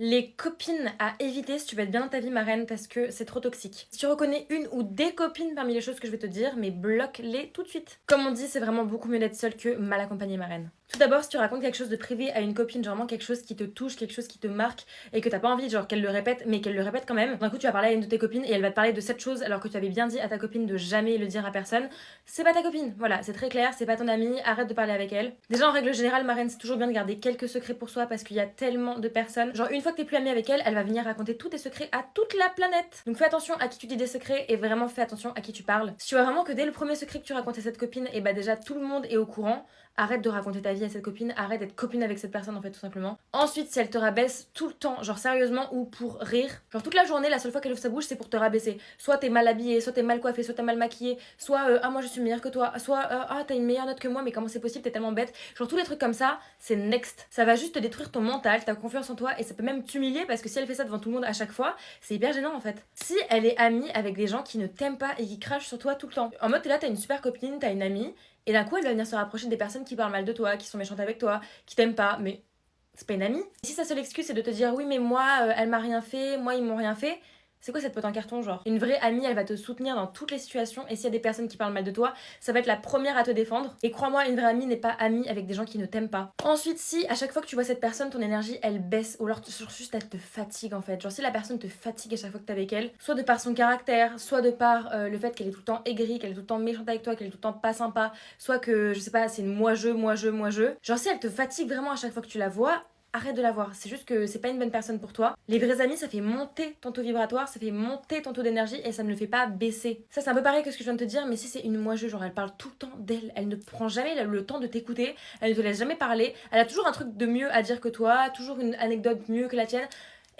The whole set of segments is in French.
Les copines à éviter si tu veux être bien dans ta vie, ma reine, parce que c'est trop toxique. Si tu reconnais une ou des copines parmi les choses que je vais te dire, mais bloque-les tout de suite. Comme on dit, c'est vraiment beaucoup mieux d'être seule que mal accompagnée, ma reine. Tout d'abord, si tu racontes quelque chose de privé à une copine, genre vraiment quelque chose qui te touche, quelque chose qui te marque et que t'as pas envie genre qu'elle le répète, mais qu'elle le répète quand même, d'un coup tu vas parler à une de tes copines et elle va te parler de cette chose alors que tu avais bien dit à ta copine de jamais le dire à personne, c'est pas ta copine. Voilà, c'est très clair, c'est pas ton amie, arrête de parler avec elle. Déjà en règle générale, ma reine, c'est toujours bien de garder quelques secrets pour soi parce qu'il y a tellement de personnes. Genre une fois que t'es plus amie avec elle, elle va venir raconter tous tes secrets à toute la planète. Donc fais attention à qui tu dis des secrets et vraiment fais attention à qui tu parles. Si tu vois vraiment que dès le premier secret que tu racontes à cette copine, et bah déjà tout le monde est au courant, arrête de raconter ta vie à cette copine, arrête d'être copine avec cette personne en fait tout simplement. Ensuite, si elle te rabaisse tout le temps, genre sérieusement ou pour rire, genre toute la journée, la seule fois qu'elle ouvre sa bouche c'est pour te rabaisser. Soit t'es mal habillée, soit t'es mal coiffée, soit t'es mal maquillée, soit ah moi je suis meilleure que toi, soit ah t'as une meilleure note que moi mais comment c'est possible, t'es tellement bête. Genre tous les trucs comme ça, c'est next. Ça va juste te détruire ton mental, ta confiance en toi et ça peut même t'humilier parce que si elle fait ça devant tout le monde à chaque fois, c'est hyper gênant en fait. Si elle est amie avec des gens qui ne t'aiment pas et qui crachent sur toi tout le temps, en mode t'es là, t'as une super copine, t'as une amie et d'un coup, elle va venir se rapprocher des personnes qui parlent mal de toi, qui sont méchantes avec toi, qui t'aiment pas, mais c'est pas une amie. Et si sa seule excuse c'est de te dire oui, mais moi, elle m'a rien fait, moi, ils m'ont rien fait, c'est quoi cette pote en carton, genre? Une vraie amie, elle va te soutenir dans toutes les situations et s'il y a des personnes qui parlent mal de toi, ça va être la première à te défendre. Et crois-moi, une vraie amie n'est pas amie avec des gens qui ne t'aiment pas. Ensuite, si à chaque fois que tu vois cette personne, ton énergie elle baisse ou alors juste elle te fatigue en fait. Genre si la personne te fatigue à chaque fois que t'es avec elle, soit de par son caractère, soit de par le fait qu'elle est tout le temps aigrie, qu'elle est tout le temps méchante avec toi, qu'elle est tout le temps pas sympa, soit que je sais pas, c'est une moi-je. Genre si elle te fatigue vraiment à chaque fois que tu la vois, arrête de la voir. C'est juste que c'est pas une bonne personne pour toi. Les vrais amis, ça fait monter ton taux vibratoire, ça fait monter ton taux d'énergie et ça ne le fait pas baisser. Ça, c'est un peu pareil que ce que je viens de te dire, mais si c'est une moi-je, genre elle parle tout le temps d'elle, elle ne prend jamais le temps de t'écouter, elle ne te laisse jamais parler, elle a toujours un truc de mieux à dire que toi, toujours une anecdote mieux que la tienne.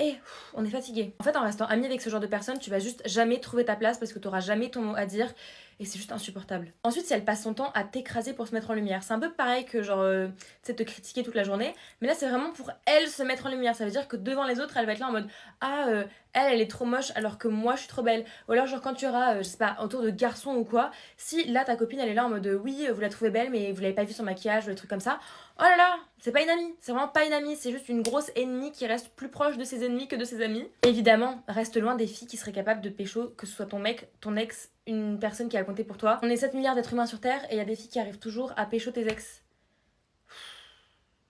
Et on est fatigué. En fait, en restant ami avec ce genre de personne, tu vas juste jamais trouver ta place parce que tu auras jamais ton mot à dire et c'est juste insupportable. Ensuite, si elle passe son temps à t'écraser pour se mettre en lumière, c'est un peu pareil que genre, tu sais, te critiquer toute la journée, mais là, c'est vraiment pour elle se mettre en lumière. Ça veut dire que devant les autres, elle va être là en mode ah, elle est trop moche alors que moi, je suis trop belle. Ou alors, genre, quand tu auras, je sais pas, autour de garçons ou quoi, si là, ta copine, elle est là en mode oui, vous la trouvez belle, mais vous l'avez pas vu son maquillage ou des trucs comme ça, oh là là, c'est pas une amie, c'est vraiment pas une amie, c'est juste une grosse ennemie qui reste plus proche de ses ennemis que de ses amis. Évidemment, reste loin des filles qui seraient capables de pécho, que ce soit ton mec, ton ex, une personne qui a compté pour toi. On est 7 milliards d'êtres humains sur Terre et il y a des filles qui arrivent toujours à pécho tes ex.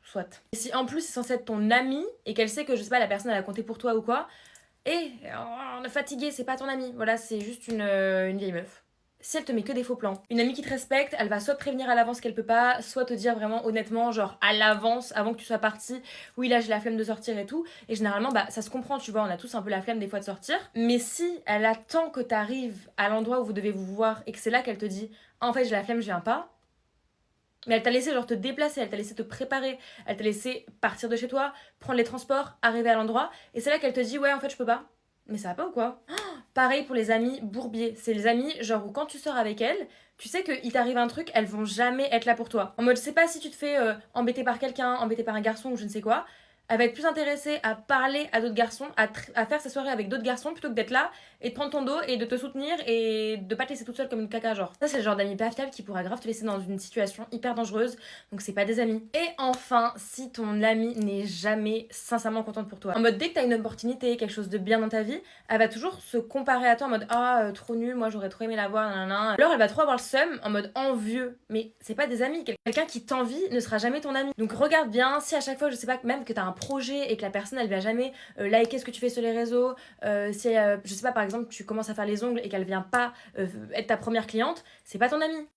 Soit. Et si en plus c'est censé être ton ami et qu'elle sait que je sais pas, la personne elle a compté pour toi ou quoi, et on est fatigué, c'est pas ton ami. Voilà, c'est juste une vieille meuf. Si elle te met que des faux plans, une amie qui te respecte, elle va soit te prévenir à l'avance qu'elle peut pas, soit te dire vraiment honnêtement, genre à l'avance, avant que tu sois parti, oui là j'ai la flemme de sortir et tout. Et généralement, bah ça se comprend, tu vois, on a tous un peu la flemme des fois de sortir. Mais si elle attend que t'arrives à l'endroit où vous devez vous voir et que c'est là qu'elle te dit, ah, en fait j'ai la flemme, je viens pas, mais elle t'a laissé genre te déplacer, elle t'a laissé te préparer, elle t'a laissé partir de chez toi, prendre les transports, arriver à l'endroit, et c'est là qu'elle te dit ouais en fait je peux pas. Mais ça va pas ou quoi? Pareil pour les amis bourbiers. C'est les amis, genre où quand tu sors avec elles, tu sais qu'il t'arrive un truc, elles vont jamais être là pour toi. En mode, je sais pas si tu te fais embêter par quelqu'un, embêter par un garçon ou je ne sais quoi. Elle va être plus intéressée à parler à d'autres garçons, à faire sa soirée avec d'autres garçons plutôt que d'être là et de prendre ton dos et de te soutenir et de pas te laisser toute seule comme une caca, genre. Ça, c'est le genre d'amis pas fiable qui pourra grave te laisser dans une situation hyper dangereuse. Donc, c'est pas des amis. Et enfin, si ton ami n'est jamais sincèrement contente pour toi. En mode, dès que t'as une opportunité, quelque chose de bien dans ta vie, elle va toujours se comparer à toi en mode ah, trop nul, moi j'aurais trop aimé l'avoir, nanana. Alors, elle va trop avoir le seum en mode envieux. Mais c'est pas des amis. Quelqu'un qui t'envie ne sera jamais ton ami. Donc, regarde bien si à chaque fois, je sais pas, même que t'as un projet et que la personne elle va jamais liker ce que tu fais sur les réseaux, si je sais pas par exemple tu commences à faire les ongles et qu'elle vient pas être ta première cliente, c'est pas ton amie.